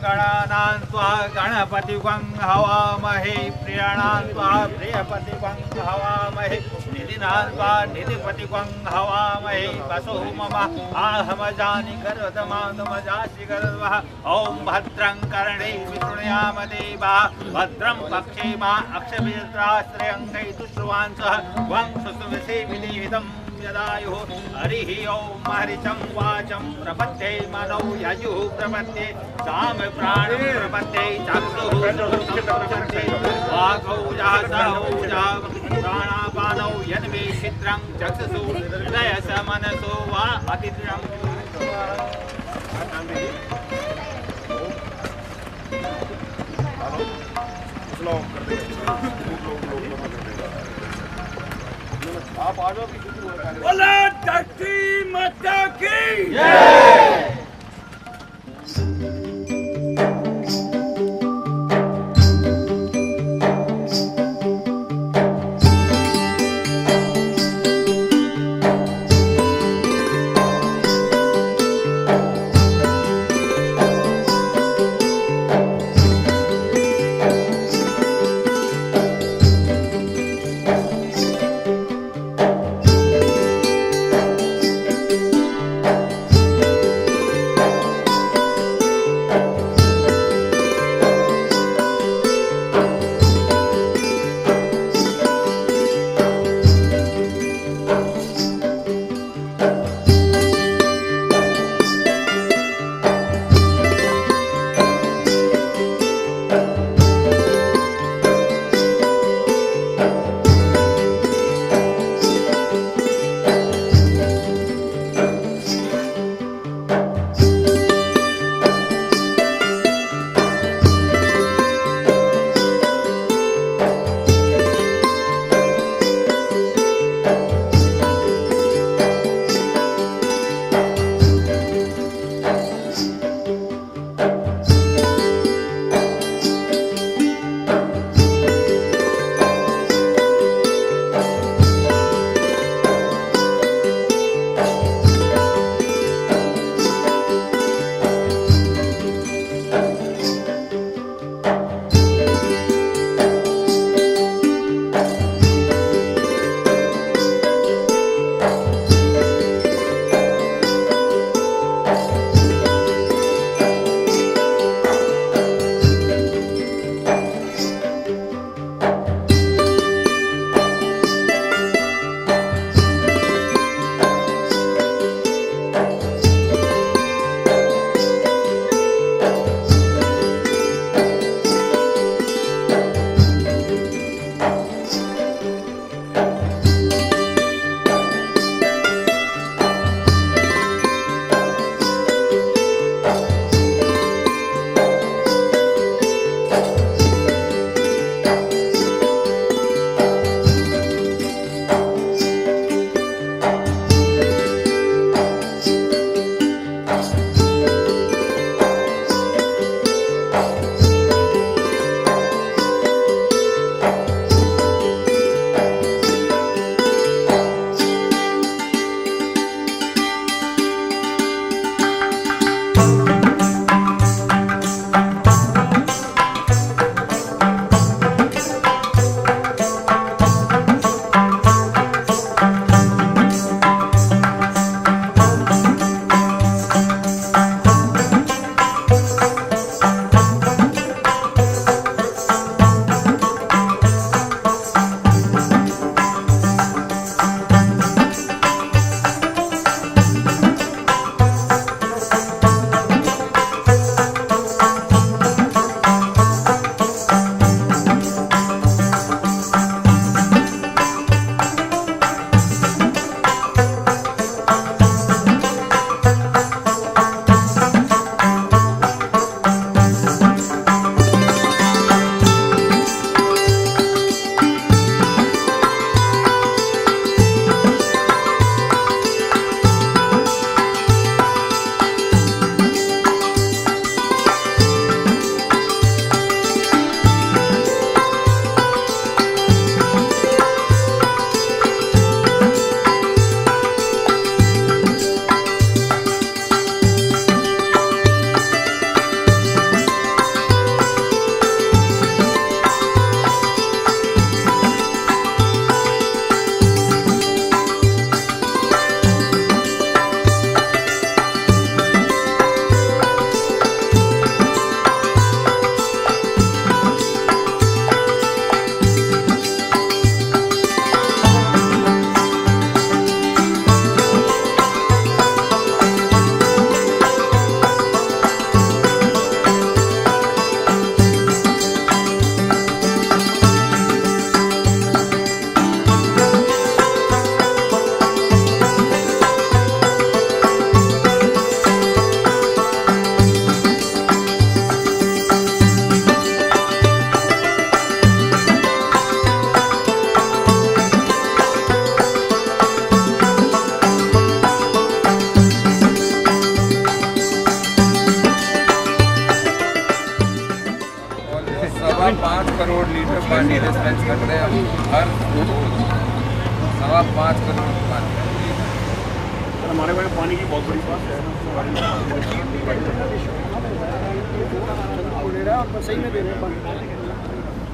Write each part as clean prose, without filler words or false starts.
गणानां त्वा गणपतिं हवामहे प्रियाणां त्वा प्रियपतिं हवामहे निधिनां त्वा निधिपतिं हवामहे वसो मम आहमजानि करोतमानुमजासि गर्वः ॐ भद्रं कर्णे विशृणुयाम देवाः भद्रं पक्षे मा अक्षभित्राश्रयं कैतुश्रुवांसः वं सुसुविषे विनिहितं यदायुः हरिः ॐ हरिचं वाचं प्रपद्ये मनौ ययुः प्रपद्ये साम प्राणं प्रपद्ये चक्षुः प्रपद्ये वागौजा सहौजा प्राणापानौ यन्मे चित्रं चक्षुषु हृदयस मनसो वा अतिद्रं आप आ जाओ। बोला धरती माता की जय। 5.5 करोड़ लीटर पानी डिस्पेंस कर रहे हैं हम हर 5.5 करोड़ पानी। हमारे पास पानी की बहुत बड़ी बात है ले रहा है और सही में दे रहे हैं पानी।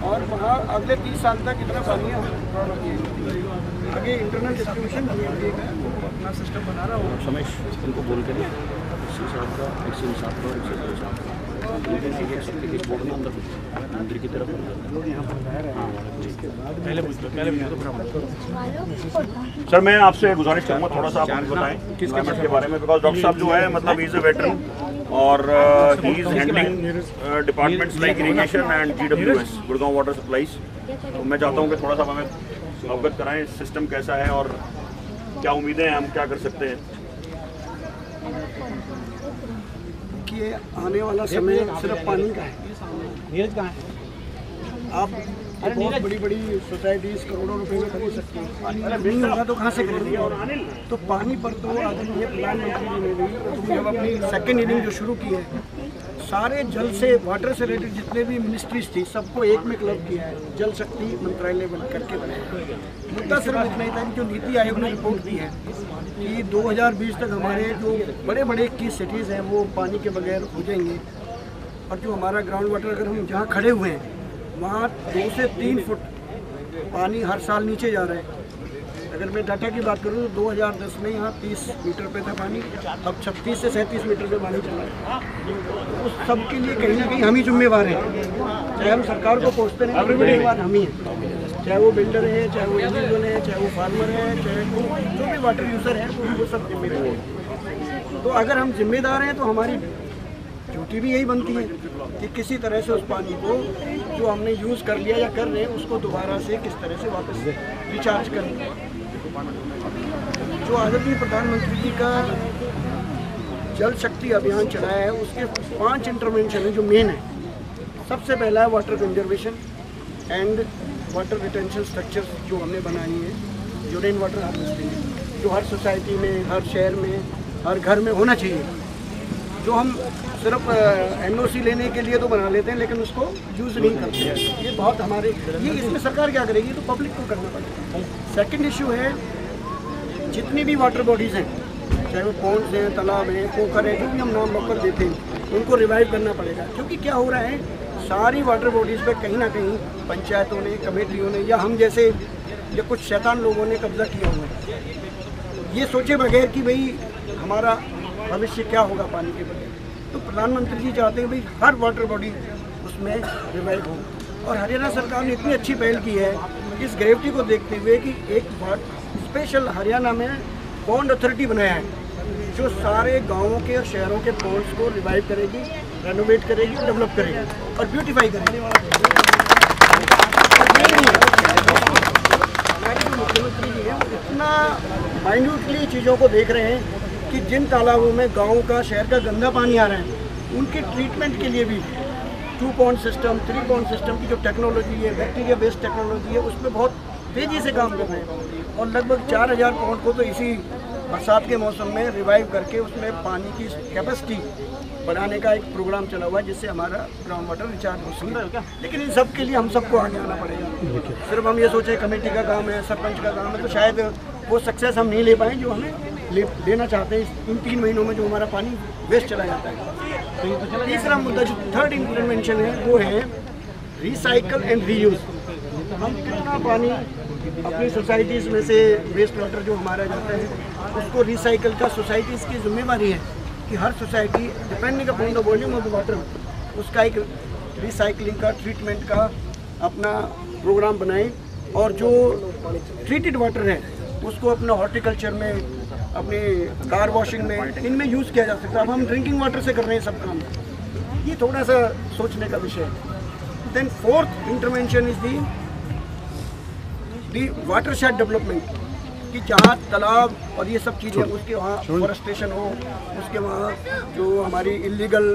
और वहाँ अगले 30 साल तक इतना पानी है आगे इंटरनल डिस्ट्रीब्यूशन अपना सिस्टम बना रहा हो। रमेश इनको बोल के 107 मंदिर की तरफ सर मैं आपसे गुजारिश करूँगा थोड़ा सा आप बताएं किसके मिनट के बारे में, बिकॉज डॉक्टर साहब जो है मतलब ही इज़ अ वेटरन और he is handling departments like irrigation and GWS Gurgaon water supplies. तो मैं चाहता हूँ कि थोड़ा सा हमें अवगत कराएं सिस्टम कैसा है और क्या उम्मीदें हैं, हम क्या कर सकते हैं। कि आने वाला समय सिर्फ पानी का है। नीरज कहाँ है? आप बहुत बड़ी बड़ी सोसाइटीज करोड़ों रुपए में खरीद सकते हैं, पानी नहीं होगा तो कहाँ से खरीदेंगे। तो पानी पर तो आदरणीय प्रधानमंत्री जी ने भी जब अपनी सेकेंड इनिंग जो शुरू की है, सारे जल से वाटर से रिलेटेड जितने भी मिनिस्ट्रीज थी सबको एक में क्लब किया है, जल शक्ति मंत्रालय बन करके बनाया। मुद्दा सिर्फ इतना ही था कि जो नीति आयोग ने रिपोर्ट दी है कि 2020 तक हमारे जो बड़े बड़े 21 सिटीज़ हैं वो पानी के बगैर हो जाएंगे। और जो हमारा ग्राउंड वाटर अगर हम जहाँ खड़े हुए हैं वहाँ 2 से 3 फुट पानी हर साल नीचे जा रहा है। अगर मैं डाटा की बात करूँ तो 2010 में यहाँ 30 मीटर पे था पानी, अब 36 से 37 मीटर पे पानी चल रहा है। उस सब के लिए कहीं ना कहीं हम ही जिम्मेवार हैं, चाहे हम सरकार को कोसते हैं, जिम्मेवार हम ही हैं। चाहे वो बिल्डर है, चाहे वो इंडिविजुअल है, चाहे वो फार्मर है, चाहे वो जो भी वाटर यूज़र है वो सब जिम्मेदार हैं। तो अगर हम जिम्मेदार हैं तो हमारी ड्यूटी भी यही बनती है कि किसी तरह से उस पानी को जो हमने यूज़ कर लिया या कर रहे हैं उसको दोबारा से किस तरह से वापस रिचार्ज करें। जो आदरणीय प्रधानमंत्री जी का जल शक्ति अभियान चलाया है उसके 5 इंटरवेंशन है जो मेन है। सबसे पहला है water conservation and water retention structures जो हमने बनाई है, जो रेन वाटर हार्वेस्टिंग जो हर सोसाइटी में, हर शहर में, हर घर में होना चाहिए। जो हम सिर्फ NOC लेने के लिए तो बना लेते हैं लेकिन उसको यूज़ नहीं करते हैं। ये बहुत हमारे ये इसमें सरकार क्या करेगी, तो पब्लिक को करना पड़ेगा। सेकंड इशू है जितनी भी वाटर बॉडीज़ हैं, चाहे वो पॉन्ड्स हैं, तालाब हैं, पोखर है, जो भी हम नाम लोकर देते हैं उनको रिवाइव करना पड़ेगा। क्योंकि क्या हो रहा है, सारी वाटर बॉडीज़ पे कहीं ना कहीं पंचायतों ने, कमेटियों ने या हम जैसे या कुछ शैतान लोगों ने कब्जा किया हुआ है, ये सोचे बगैर कि भाई हमारा भविष्य क्या होगा पानी के बगैर। तो प्रधानमंत्री जी चाहते हैं भाई हर वाटर बॉडी उसमें रिवाइव हो। और हरियाणा सरकार ने इतनी अच्छी पहल की है इस ग्रेविटी को देखते हुए कि एक स्पेशल हरियाणा में पॉन्ड अथॉरिटी बनाया है जो सारे गाँवों के और शहरों के पॉन्ड्स को रिवाइव करेगी, रेनोवेट करेगी, डेवलप करेगी और ब्यूटीफाई करेगी। हमारे जो मुख्यमंत्री जी हैं इतना माइन्यूटली चीज़ों को देख रहे हैं कि जिन तालाबों में गांव का, शहर का गंदा पानी आ रहा है उनके ट्रीटमेंट के लिए भी 2 पॉन्ड सिस्टम, 3 पॉन्ड सिस्टम की जो टेक्नोलॉजी है, बैक्टीरिया बेस्ड टेक्नोलॉजी है, उस पर बहुत तेज़ी से काम कर रहे हैं। और लगभग 4000 पॉन्ड को तो इसी बरसात के मौसम में रिवाइव करके उसमें पानी की कैपेसिटी बढ़ाने का एक प्रोग्राम चला हुआ है जिससे हमारा ग्राउंड वाटर रिचार्ज हो सके। लेकिन इन सब के लिए हम सबको आगे आना पड़ेगा। सिर्फ हम ये सोचें कमेटी का काम है, सरपंच का काम है, तो शायद वो सक्सेस हम नहीं ले पाएँ जो हमें लेना चाहते हैं इन 3 महीनों में जो हमारा पानी वेस्ट चला जाता है। तीसरा मुद्दा जो थर्ड इंटरवेंशन है वो है रिसाइकल एंड रीयूज। हम कितना पानी अपनी सोसाइटीज़ में से वेस्ट वाटर जो हमारा जाता है उसको रिसाइकल का सोसाइटीज़ की जिम्मेवारी है कि हर society depending upon the volume of the water उसका एक रिसाइकलिंग का, ट्रीटमेंट का अपना प्रोग्राम बनाएं। और जो ट्रीटेड वाटर है उसको अपना हॉर्टिकल्चर में, अपने कार वॉशिंग में, इनमें यूज़ किया जा सकता है। अब हम ड्रिंकिंग वाटर से कर रहे हैं सब काम, ये थोड़ा सा सोचने का विषय है। Then 4th intervention is the watershed development कि जहाँ तालाब और ये सब चीज़ें उसके वहाँ फॉरेस्टेशन हो, उसके वहाँ जो हमारी इलीगल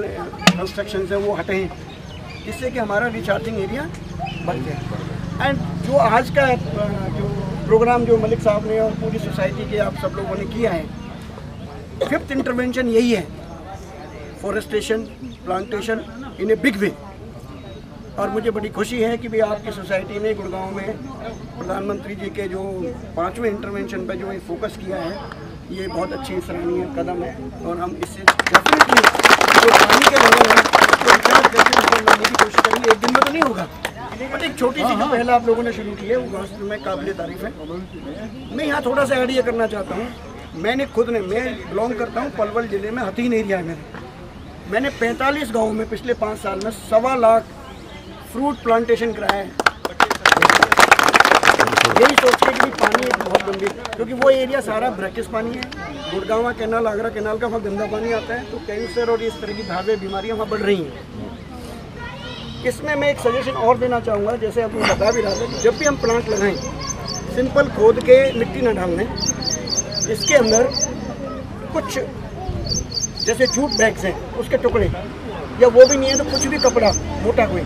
कंस्ट्रक्शन है वो हटें, जिससे कि हमारा रिचार्जिंग एरिया बढ़ जाए। एंड जो आज का जो प्रोग्राम जो मलिक साहब ने और पूरी सोसाइटी के आप सब लोगों ने किया है, 5th इंटरवेंशन यही है, forestation, plantation in a big way. और मुझे बड़ी खुशी है कि भी आपकी सोसाइटी ने गुड़गांव में प्रधानमंत्री जी के जो 5वें इंटरवेंशन पर जो फोकस किया है, ये बहुत अच्छी सराहनीय कदम है। और हम इससे डेफिनेटली जो पानी के लेवल है उसको रिचार्ज करके लाने की कोशिश करेंगे। एक दिन में तो नहीं होगा, बट एक छोटी सी जो पहला आप लोगों ने शुरू की है वो वास्तव में काबिल तारीफ है। मैं यहाँ थोड़ा सा ऐड ये करना चाहता हूँ, मैं बिलोंग करता हूँ पलवल जिले में, हथीन एरिया है मैंने 45 गाँव में पिछले 5 साल में 1.25 लाख फ्रूट प्लांटेशन कराया है, यही सोच के कि पानी एक बहुत गंभीर, क्योंकि वो एरिया सारा ब्रैकिस पानी है, गुड़गांव कैनाल, आगरा कैनाल का वहाँ गंदा पानी आता है, तो कैंसर और इस तरह की धावे बीमारियाँ वहाँ बढ़ रही हैं। इसमें मैं एक सजेशन और देना चाहूँगा, जैसे आपको बता भी रहा था, जब भी हम प्लांट लगाएं सिंपल खोद के मिट्टी न डालने, इसके अंदर कुछ जैसे जूट बैग्स हैं उसके टुकड़े, या वो भी नहीं है तो कुछ भी कपड़ा मोटा कोई,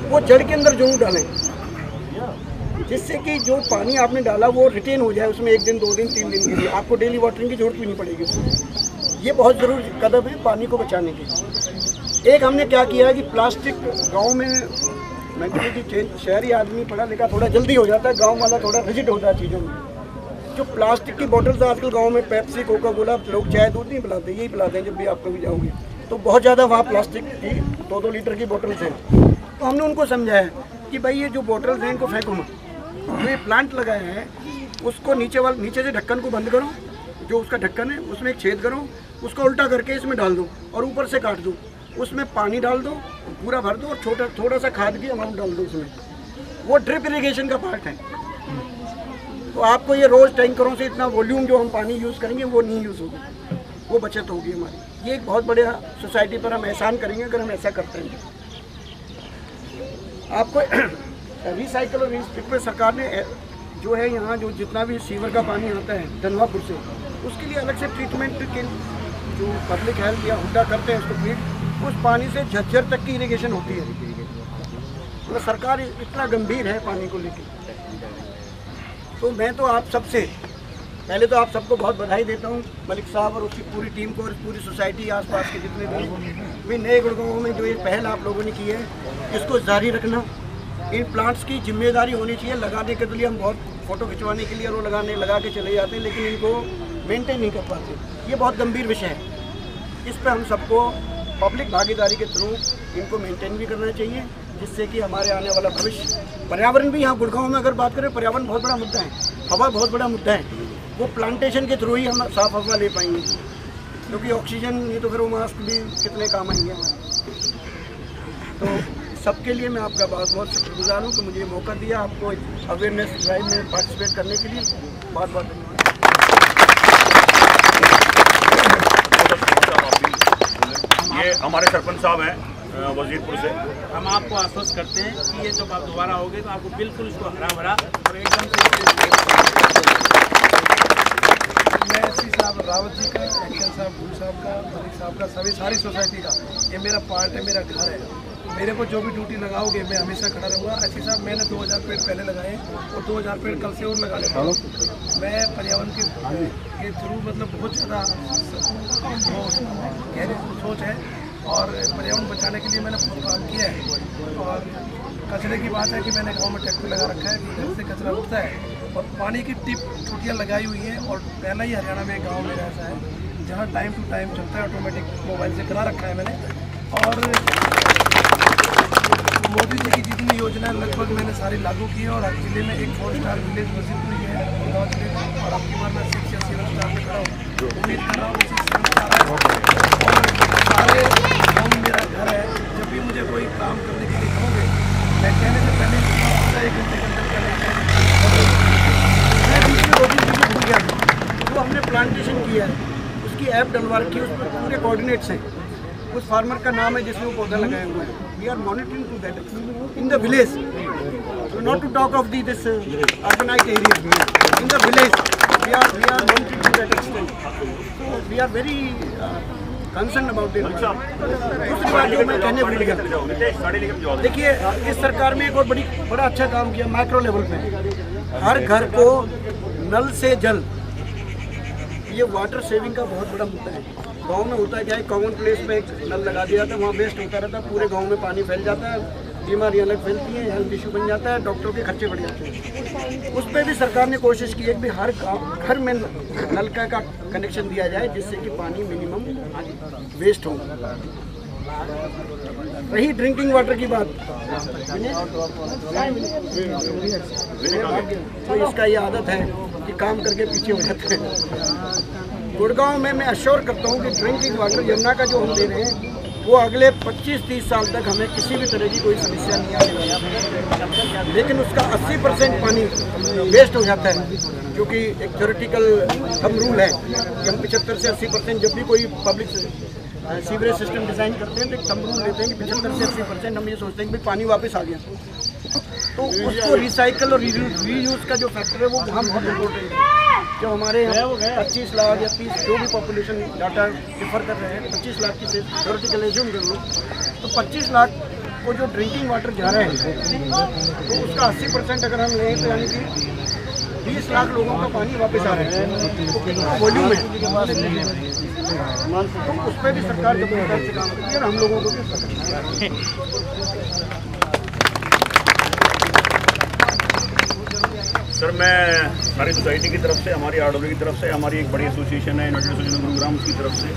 वो जड़ के अंदर जरूर डालें, जिससे कि जो पानी आपने डाला वो रिटेन हो जाए उसमें 1 दिन 2 दिन 3 दिन के लिए, आपको डेली वाटरिंग की जरूरत भी नहीं पड़ेगी उसमें। ये बहुत ज़रूरी कदम है पानी को बचाने के। एक हमने क्या किया है कि प्लास्टिक गांव में मेंटेलिटी चेंज, शहरी आदमी पढ़ा लिखा थोड़ा जल्दी हो जाता है, गांव वाला थोड़ा रिजिड होता है चीज़ों में। जो प्लास्टिक की बोतल्स आजकल गांव में पेप्सी, कोका कोला, लोग चाय दूध नहीं पिलाते, यही पिलाते हैं। जब भी आप कभी जाओगे तो बहुत ज़्यादा वहाँ प्लास्टिक की 2-2 लीटर की बोतल्स हैं, तो हमने उनको समझाया कि भाई ये जो बोतल्स हैं इनको फेंको मत, जो ये प्लांट लगाए हैं उसको नीचे से ढक्कन को बंद करो, जो उसका ढक्कन है उसमें एक छेद करो, उसको उल्टा करके इसमें डाल दो और ऊपर से काट दो, उसमें पानी डाल दो, पूरा भर दो और थोड़ा सा खाद की अमाउंट डाल दो उसमें। वो ड्रिप इरिगेशन का पार्ट है, तो आपको ये रोज़ टैंकरों से इतना वॉल्यूम जो हम पानी यूज़ करेंगे वो नहीं यूज़ होगा, वो बचत होगी हमारी। ये एक बहुत बड़े सोसाइटी पर हम एहसान करेंगे अगर हम ऐसा करते हैं। आपको रिसाइकल और रिस्पिक में सरकार ने जो है यहाँ जो जितना भी सीवर का पानी आता है धनवापुर से, उसके लिए अलग से ट्रीटमेंट के जो पब्लिक हेल्थ या हुड्डा करते हैं उसको ट्रीट, उस पानी से झज्जर तक की इरिगेशन होती है। तो सरकार इतना गंभीर है पानी को लेकर। तो मैं तो आप सबसे पहले तो आप सबको बहुत बधाई देता हूँ, मलिक साहब और उसकी पूरी टीम को और पूरी सोसाइटी आसपास के जितने भी नए गुड़गांव में जो ये पहल आप लोगों ने की है, इसको जारी रखना। इन प्लांट्स की जिम्मेदारी होनी चाहिए, लगाने के लिए हम बहुत फ़ोटो खिंचवाने के लिए और वो लगा के चले जाते हैं, लेकिन इनको मेंटेन नहीं कर पाते। ये बहुत गंभीर विषय है, इस पर हम सबको पब्लिक भागीदारी के थ्रू इनको मेंटेन भी करना चाहिए, जिससे कि हमारे आने वाला भविष्य, पर्यावरण भी यहाँ गुड़गांव में अगर बात करें, पर्यावरण बहुत बड़ा मुद्दा है, हवा बहुत बड़ा मुद्दा है, वो प्लांटेशन के थ्रू ही हम साफ हवा ले पाएंगे, क्योंकि ऑक्सीजन नहीं तो फिर वो मास्क भी कितने काम आएंगे। तो सबके लिए मैं आपका बहुत बहुत शुक्रगुजार हूँ कि मुझे ये मौका दिया, आपको अवेयरनेस ड्राइव में पार्टिसिपेट करने के लिए बहुत बहुत धन्यवाद। ये हमारे सरपंच साहब हैं वजीरपुर से। हम आपको आश्वस्त करते हैं कि ये जब आप दोबारा होगे तो आपको बिल्कुल इसको हरा भरा और एकदम से मैं एसपी साहब रावत जी का, एक्शन साहब, भूल साहब का, मलिक साहब का, सारी सोसाइटी का, ये मेरा पार्ट है, मेरा घर है। मेरे को जो भी ड्यूटी लगाओगे मैं हमेशा खड़ा रहूँगा। एसपी साहब मैंने 2000 पेड़ पहले लगाए और 2000 पेड़ कल से और लगा लेता हूँ। मैं पर्यावरण के थ्रू मतलब बहुत ज़्यादा गहरी सोच है और पर्यावरण बचाने के लिए मैंने बहुत काम किया है। और कचरे की बात है कि मैंने गांव में ट्रैक्टर लगा रखा है, घर से कचरा उठता है और पानी की टिप छुट्टियाँ लगाई हुई हैं। और पहला ही हरियाणा में गांव में ऐसा है जहां टाइम टू टाइम चलता है, ऑटोमेटिक मोबाइल से करा रखा है मैंने। और मोदी जी की जितनी योजना लगभग मैंने सारी लागू की है और हर जिले में एक 4 स्टार विलेज घोषित हुई है गुड़गांव जिले में। और अब की बार मैं 6 या 7 स्टार में खड़ा हूँ, उम्मीद कर रहा हूँ 6 स्टार और सारे गाँव में मेरा घर है। जब भी मुझे कोई काम करने के लिए कहोगे, मैं कहने से पहले 1 घंटे के अंदर जो हमने प्लांटेशन किया है उसकी ऐप डलवा रखी है, उस पर पूरे कोऑर्डिनेट्स हैं। उस फार्मर का नाम है जिसने वो पौधा लगाया हुआ है। We are monitoring to that in the village, not to talk of this urbanised area, in the village we are monitoring to that extent. We are very concern about it. दूसरी बात जो मैं कहने भूल गया, देखिए इस सरकार में एक और बड़ा अच्छा काम किया माइक्रो लेवल पे। हर घर को नल से जल, ये वाटर सेविंग का बहुत बड़ा मुद्दा है। गांव में होता है क्या है, कॉमन प्लेस में एक नल लगा दिया था, वहाँ वेस्ट होता रहता है, पूरे गांव में पानी फैल जाता है, बीमारियां अलग फैलती हैं, हेल्थ इशू बन जाता है, डॉक्टरों के खर्चे बढ़ जाते हैं। उस पर भी सरकार ने कोशिश की है कि हर घर में नलका का कनेक्शन दिया जाए, जिससे कि पानी मिनिमम वेस्ट हो। रही ड्रिंकिंग वाटर की बात, तो इसका ये आदत है कि काम करके पीछे हो जाते हैं। गुड़गांव में मैं अश्योर करता हूँ कि ड्रिंकिंग वाटर यमुना का जो हम दे रहे हैं वो अगले 25-30 साल तक हमें किसी भी तरह की कोई समस्या नहीं आएगी, लेकिन उसका 80% पानी वेस्ट हो जाता है, क्योंकि एक थ्योरेटिकल थंब रूल है कि हम 75 से 80% जब भी कोई पब्लिक सीवरेज सिस्टम डिज़ाइन करते हैं तो एक थंब रूल लेते हैं कि 75 से 80% हम ये सोचते हैं कि भाई पानी वापस आ गया, तो उसको रिसाइकल और रीयूज़ का जो फैक्टर है वो वहाँ बहुत इम्पोर्टेंट है। जो हमारे यहाँ 25 लाख या 30 जो भी पॉपुलेशन डाटा डिफर कर रहे हैं, 25 लाख की थ्योरेटिकल एज्यूम कर लो, तो 25 लाख को जो ड्रिंकिंग वाटर जा रहे हैं तो उसका 80% अगर हम लें तो यानी कि 20 लाख लोगों का पानी वापस आ रहा है, तो कितना वॉल्यूम है, तो उस पर भी सरकार जबरदस्त से काम करती है और हम लोगों को भी। सर मैं सारी सोसाइटी की तरफ से, हमारी आरडब्ल्यू की तरफ से, हमारी एक बड़ी एसोसिएशन है यूनाइटेड एसोसिएशन गुरुग्राम, उसकी तरफ से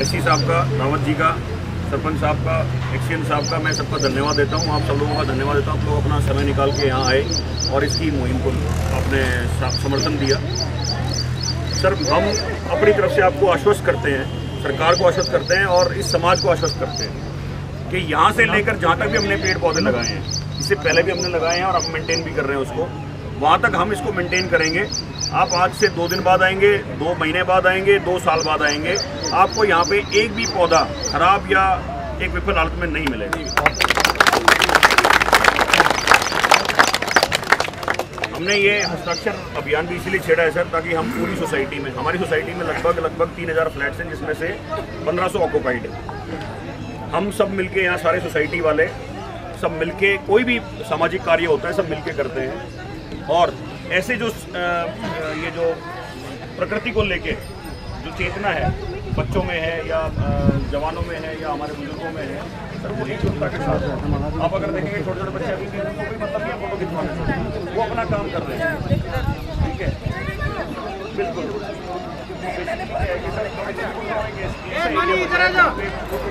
एससी साहब का, रावत जी का, सरपंच साहब का, एक्सीएन साहब का मैं सबका धन्यवाद देता हूँ। आप सब लोगों का धन्यवाद देता हूँ। आप लोग अपना समय निकाल के यहाँ आए और इसकी मुहिम को आपने समर्थन दिया। सर हम अपनी तरफ से आपको आश्वस्त करते हैं, सरकार को आश्वस्त करते हैं और इस समाज को आश्वस्त करते हैं कि यहाँ से लेकर जहाँ तक भी हमने पेड़ पौधे लगाए हैं, इससे पहले भी हमने लगाए हैं और अब मेंटेन भी कर रहे हैं उसको, वहाँ तक हम इसको मेंटेन करेंगे। आप आज से 2 दिन बाद आएंगे, 2 महीने बाद आएंगे, 2 साल बाद आएंगे, आपको यहाँ पे एक भी पौधा खराब या एक विफल हालत में नहीं मिलेगा। हमने ये हस्ताक्षर अभियान भी इसीलिए छेड़ा है सर, ताकि हम पूरी सोसाइटी में, हमारी सोसाइटी में लगभग 3000 फ्लैट्स हैं, जिसमें से 1500 ऑक्यूपाइड है। हम सब मिलके यहाँ सारे सोसाइटी वाले सब मिलके कोई भी सामाजिक कार्य होता है सब मिलके करते हैं, और ऐसे जो ये जो प्रकृति को लेके जो चेतना है बच्चों में है या जवानों में है या हमारे बुजुर्गों में है सर, वो एकजुटता के साथ है। आप अगर देखेंगे छोटे छोटे बच्चे अभी उनको कोई मतलब नहीं है फोटो खिंचवाने से, वो अपना काम कर रहे हैं, ठीक है, बिल्कुल।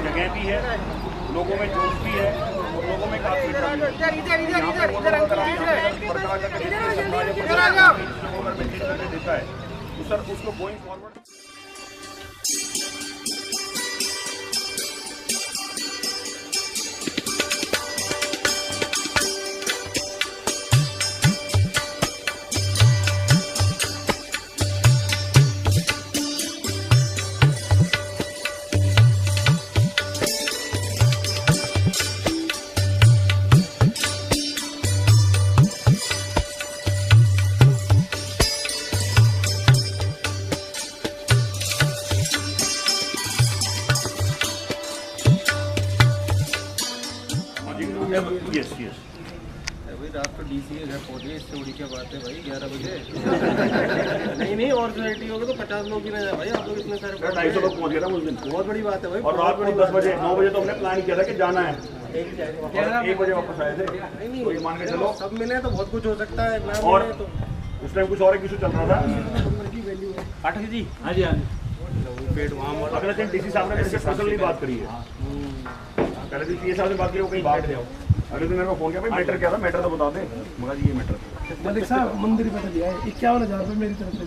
जगह भी है, लोगों में जोश भी है और लोगों में काफी देता है, तो सर उसको गोइंग फॉरवर्ड यस यस भाई रात को डीसी के घर पहुंचे, इससे बड़ी क्या बात है भाई 11 बजे। नहीं और सोसाइटी होगी तो 50 लोग भी रह जाए भाई, आप लोग इतने सारे 250 लोग पहुंच गए था उस दिन, बहुत बड़ी बात है भाई। और रात को 10 बजे 9 बजे तो हमने प्लान किया था कि जाना है, 1 बजे वापस आए थे, तो मान के चलो सब मिले तो बहुत कुछ हो सकता है। और उस टाइम कुछ और एक इशू चल रहा था पाठक जी। हाँ जी, हाँ जी, पेट वहाँ अगले दिन डीसी साहब ने मेरे से पर्सनली बात करी है, पहले दिन पीए साहब से बात करी, वो कहीं बात जाओ, अगले दिन मेरे को फोन किया, भाई मैटर क्या था, मैटर तो बता दे, मगर जी ये मैटर मलिक साहब मंदिर पे दिया है 51,000 रुपये मेरी तरफ से।